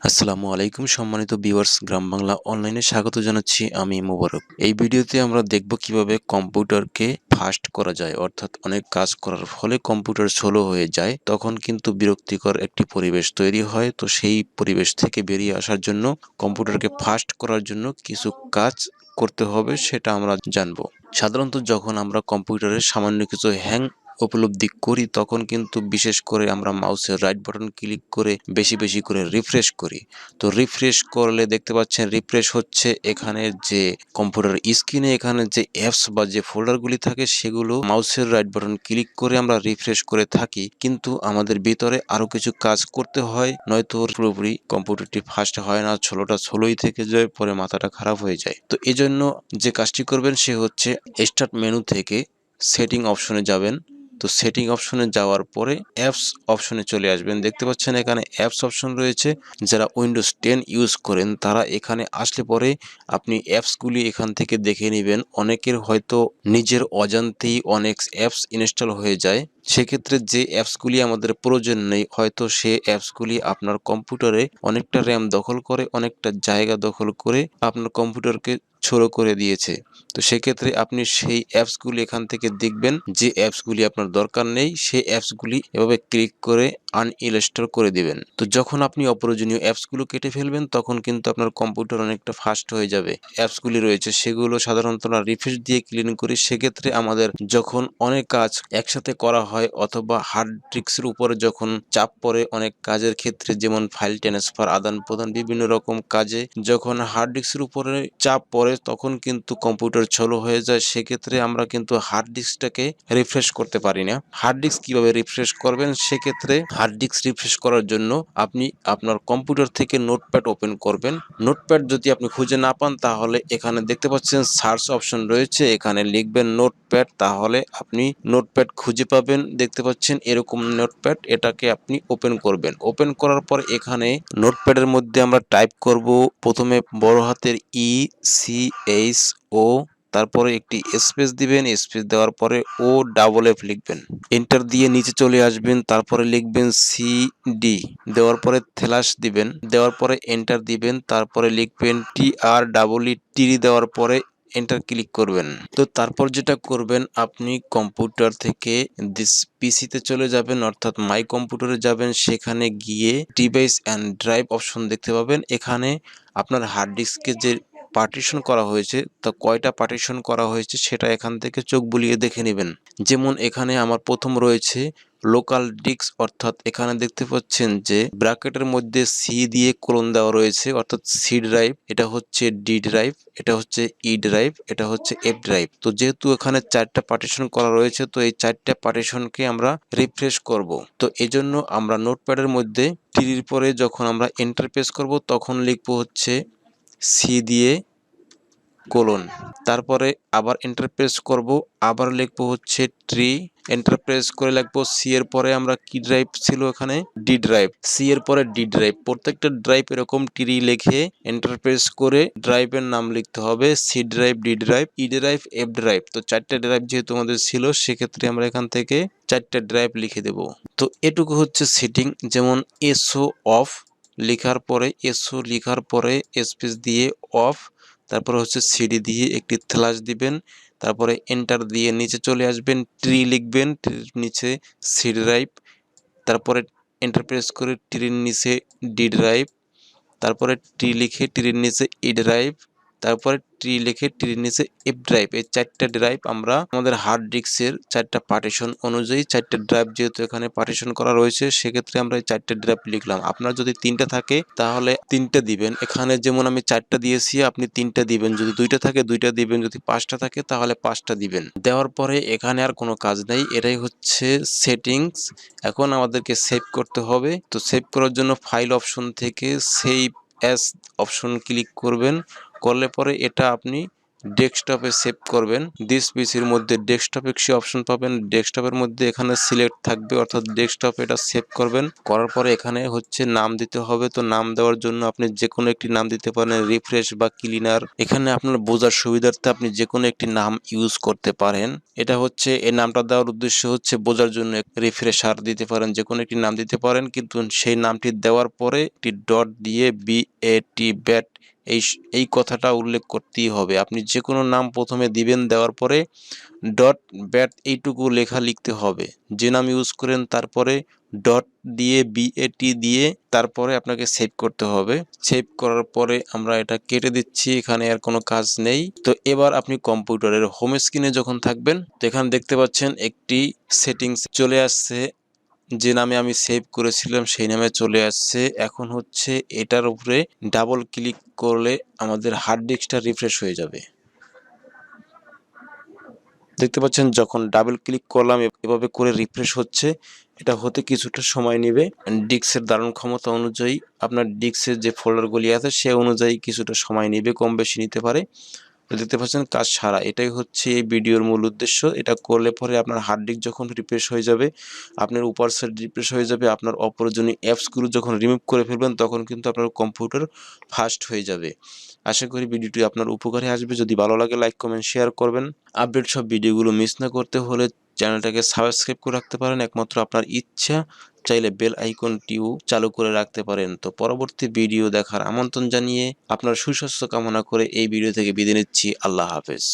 আসসালামু আলাইকুম সম্মানিত ভিউয়ার্স, গ্রাম বাংলা অনলাইনে স্বাগত জানাচ্ছি আমি মোবারক। এই ভিডিওতে আমরা দেখব কিভাবে কম্পিউটারকে ফাস্ট করা যায়, অর্থাৎ অনেক কাজ করার ফলে কম্পিউটার স্লো হয়ে যায়, তখন কিন্তু বিরক্তিকর একটি পরিবেশ তৈরি হয়। তো সেই পরিবেশ থেকে বেরিয়ে আসার জন্য কম্পিউটারকে ফাস্ট করার জন্য কিছু কাজ করতে হবে, সেটা আমরা জানবো। সাধারণত যখন আমরা কম্পিউটারের সামান্য কিছু হ্যাং উপলব্ধি করি, তখন কিন্তু বিশেষ করে আমরা মাউসের রাইট বাটন ক্লিক করে বেশি বেশি করে রিফ্রেশ করি। তো রিফ্রেশ করলে দেখতে পাচ্ছেন রিফ্রেশ হচ্ছে। এখানে যে কম্পিউটার স্ক্রিনে এখানে যে অ্যাপস বা যে ফোল্ডারগুলি থাকে সেগুলো মাউসের রাইট বাটন ক্লিক করে আমরা রিফ্রেশ করে থাকি, কিন্তু আমাদের ভিতরে আরো কিছু কাজ করতে হয়, নয়তো পুরোপুরি কম্পিউটারটি ফাস্ট হয় না, স্লোই থেকে যায়, পরে মাথাটা খারাপ হয়ে যায়। তো এজন্য যে কাজটি করবেন সে হচ্ছে স্টার্ট মেনু থেকে সেটিং অপশনে যাবেন। তো সেটিং অপশনে যাওয়ার পরে অ্যাপস অপশনে চলে আসবেন। দেখতে পাচ্ছেন এখানে অ্যাপস অপশন রয়েছে। যারা উইন্ডোজ 10 ইউজ করেন তারা এখানে আসলে পরে আপনি অ্যাপসগুলি এখান থেকে দেখে নেবেন। অনেকের হয়তো নিজের অজান্তেই অনেক অ্যাপস ইনস্টল হয়ে যায়। সেক্ষেত্রে যে অ্যাপসগুলি আমাদের প্রয়োজন নেই, হয়তো সে অ্যাপসগুলি আপনার কম্পিউটারে অনেকটা র্যাম দখল করে, অনেকটা জায়গা দখল করে আপনার কম্পিউটারকে ছোট করে দিয়েছে। তো সেক্ষেত্রে আপনি সেই অ্যাপসগুলি এখান থেকে দেখবেন, যে অ্যাপসগুলি আপনার দরকার নেই সেই অ্যাপসগুলি এভাবে ক্লিক করে আনইনস্টল করে দিবেন। তো যখন আপনি অপ্রয়োজনীয় অ্যাপসগুলো কেটে ফেলবেন তখন কিন্তু আপনার কম্পিউটার অনেকটা ফাস্ট হয়ে যাবে। অ্যাপসগুলি রয়েছে সেগুলো সাধারণত আমরা রিফ্রেশ দিয়ে ক্লিন করি। সেক্ষেত্রে আমাদের যখন অনেক কাজ একসাথে করা হয় অথবা হার্ড ডিস্কের উপরে যখন চাপ পড়ে অনেক কাজের ক্ষেত্রে, যেমন ফাইল ট্রান্সফার, আদান প্রদান, বিভিন্ন রকম কাজে যখন হার্ড ডিস্কের উপরে চাপ পড়ে তখন কিন্তু কম্পিউটার স্লো হয়ে যায়। সেক্ষেত্রে আমরা কিন্তু হার্ড ডিস্কটাকে রিফ্রেশ করতে পারি না। হার্ড ডিস্ক কিভাবে রিফ্রেশ করবেন? সেক্ষেত্রে হার্ড ডিস্ক রিফ্রেশ করার জন্য আপনি আপনার কম্পিউটার থেকে নোটপ্যাড ওপেন করবেন। নোটপ্যাড যদি আপনি খুঁজে না পান তাহলে এখানে দেখতে পাচ্ছেন সার্চ অপশন রয়েছে, এখানে লিখবেন নোটপ্যাড, তাহলে আপনি নোটপ্যাড খুঁজে পাবেন। দেখতে পাচ্ছেন এরকম নোটপ্যাড, এটাকে আপনি ওপেন করবেন। ওপেন করার পর এখানে নোটপ্যাডের মধ্যে আমরা টাইপ করব প্রথমে বড় হাতের ECHO, তারপরে একটি স্পেস দিবেন। স্পেস দেওয়ার পরে OFF লিখবেন। এন্টার দিয়ে নিচে চলে আসবেন, তারপরে লিখবেন CD, দেওয়ার পরে স্ল্যাশ দিবেন, দেওয়ার পরে এন্টার দিবেন, তারপরে লিখবেন TREE দেওয়ার পরে এন্টার ক্লিক করবেন। তো তারপর যেটা করবেন, আপনি কম্পিউটার থেকে দিস পিসিতে চলে যাবেন, অর্থাৎ মাই কম্পিউটারে যাবেন। সেখানে গিয়ে ডিভাইস অ্যান্ড ড্রাইভ অপশন দেখতে পাবেন। এখানে আপনার হার্ড ডিস্কে যে পার্টিশন করা হয়েছে, তা কয়টা পার্টিশন করা হয়েছে সেটা এখান থেকে চোখ বুলিয়ে দেখে নেবেন। যেমন এখানে আমার প্রথম রয়েছে লোকাল ডিস্ক, অর্থাৎ এখানে দেখতে পাচ্ছেন যে ব্র্যাকেটের মধ্যে সি দিয়ে কোলন দেওয়া রয়েছে, অর্থাৎ সি ড্রাইভ, এটা হচ্ছে ডি ড্রাইভ, এটা হচ্ছে ই ড্রাইভ, এটা হচ্ছে এফ ড্রাইভ। তো যেহেতু এখানে 4টা পার্টিশন করা রয়েছে, তো এই 4টা পার্টিশনকে আমরা রিফ্রেশ করব। তো এজন্য আমরা নোটপ্যাডের মধ্যে টির পরে যখন আমরা এন্টার প্রেস করব তখন লিখবো হচ্ছে সি দিয়ে কোলন, তারপরে আবার এন্টার প্রেস করব, আবার লিখবো হচ্ছে ট্রি, এন্টার প্রেস করে লিখবো সি এর পরে আমরা কি ড্রাইভ ছিল এখানে ডি ড্রাইভ, সি এর পরে ডি ড্রাইভ। প্রত্যেকটা ড্রাইভ এরকম ট্রি লিখে এন্টার প্রেস করে ড্রাইভের নাম লিখতে হবে C drive, D drive, E drive, F drive. তো 4টা ড্রাইভ যেহেতু আমাদের ছিল সেক্ষেত্রে আমরা এখান থেকে 4টা ড্রাইভ লিখে দেব। তো এটুকু হচ্ছে সেটিং। যেমন এসও অফ লেখার পরে, এসও লেখার পরে স্পেস দিয়ে অফ, তারপরে হচ্ছে সিডি দিয়ে একটি স্ল্যাশ দিবেন, তারপরে এন্টার দিয়ে নিচে চলে আসবেন, ট্রি লিখবেন, ট্রির নিচে সি ড্রাইভ, তারপরে এন্টার প্রেস করে ট্রির নিচে ডি ড্রাইভ, তারপরে ট্রি লিখে ট্রির নিচে ই ড্রাইভ, তারপরে ট্রি লিখে ট্রির নিচে এফ ড্রাইভ। এই 4টা ড্রাইভ আমরা আমাদের হার্ড ডিস্কের 4টা পার্টিশন অনুযায়ী 4টা ড্রাইভ যেহেতু এখানে পার্টিশন করা রয়েছে সেক্ষেত্রে আমরা এই 4টা ড্রাইভ লিখলাম। আপনার যদি 3টা থাকে তাহলে 3টা দিবেন। এখানে যেমন আমি 4টা দিয়েছি, আপনি 3টা দিবেন। যদি 2টা থাকে 2টা দিবেন, যদি 5টা থাকে তাহলে 5টা দিবেন। দেওয়ার পরে এখানে আর কোনো কাজ নেই, এটাই হচ্ছে সেটিংস। এখন আমাদেরকে সেভ করতে হবে। তো সেভ করার জন্য ফাইল অপশন থেকে সেভ অ্যাজ অপশন ক্লিক করবেন, করলে পরে এটা আপনি ডেস্কটপে সেভ করবেন। দিস পিসির মধ্যে ডেস্কটপ একটি অপশন পাবেন, ডেস্কটপের মধ্যে এখানে সিলেক্ট থাকবে অর্থাৎ ডেস্কটপে এটা সেভ করবেন। করার পরে এখানে হচ্ছে নাম দিতে হবে। তো নাম দেওয়ার জন্য আপনি যে কোনো একটি নাম দিতে পারেন, রিফ্রেশ বা ক্লিনার। এখানে আপনার বোঝার সুবিধার্থে আপনি যে কোনো একটি নাম ইউজ করতে পারেন। এটা হচ্ছে এই নামটা দেওয়ার উদ্দেশ্য হচ্ছে বোঝার জন্য। রিফ্রেশার দিতে পারেন, যে কোনো একটি নাম দিতে পারেন, কিন্তু সেই নামটি দেওয়ার পরে একটি ডট দিয়ে বিএটি ব্যাট এই কথাটা উল্লেখ করতেই হবে। আপনি যে কোনো নাম প্রথমে দিবেন, দেওয়ার পরে ডট ব্যাট এইটুকু লেখা লিখতে হবে। যে নাম ইউজ করেন তারপরে ডট দিয়ে বিএটি দিয়ে তারপরে আপনাকে সেভ করতে হবে। সেভ করার পরে আমরা এটা কেটে দিচ্ছি, এখানে আর কোনো কাজ নেই। তো এবার আপনি কম্পিউটারের হোম স্ক্রিনে যখন থাকবেন, তো এখানে দেখতে পাচ্ছেন একটি সেটিংস চলে আসছে। যে নামে আমি সেভ করেছিলাম সেই নামে চলে আসছে। এখন হচ্ছে এটার উপরে ডাবল ক্লিক করলে আমাদের হার্ড ডিস্কটা রিফ্রেশ হয়ে যাবে। দেখতে পাচ্ছেন যখন ডাবল ক্লিক করলাম এভাবে করে রিফ্রেশ হচ্ছে। এটা হতে কিছুটা সময় নেবে। ডিস্কের ধারণ ক্ষমতা অনুযায়ী আপনার ডিস্কের যে ফোল্ডারগুলি আছে সে অনুযায়ী কিছুটা সময় নেবে, কম বেশি নিতে পারে। দেখতে পাচ্ছেন কাজ সারা। এটাই হচ্ছে এই ভিডিওর মূল উদ্দেশ্য। এটা করলে পরে আপনার হার্ড ডিস্ক যখন রিফ্রেশ হয়ে যাবে, আপনার উপর সাইড রিফ্রেশ হয়ে যাবে, আপনার অপ্রয়োজনীয় অ্যাপসগুলো যখন রিমুভ করে ফেলবেন তখন কিন্তু আপনার কম্পিউটার ফাস্ট হয়ে যাবে। আশা করি ভিডিওটি আপনার উপকারে আসবে। যদি ভালো লাগে লাইক কমেন্ট শেয়ার করবেন। আপডেট সব ভিডিওগুলো মিস না করতে হলে চ্যানেলটাকে সাবস্ক্রাইব করে রাখতে পারেন। একমাত্র আপনার ইচ্ছা, চাইলে বেল আইকনটিও চালু করে রাখতে পারেন। তো পরবর্তী ভিডিও দেখার আমন্ত্রণ জানিয়ে আপনার সুস্বাস্থ্য কামনা করে এই ভিডিও থেকে বিদায় নিচ্ছি। আল্লাহ হাফেজ।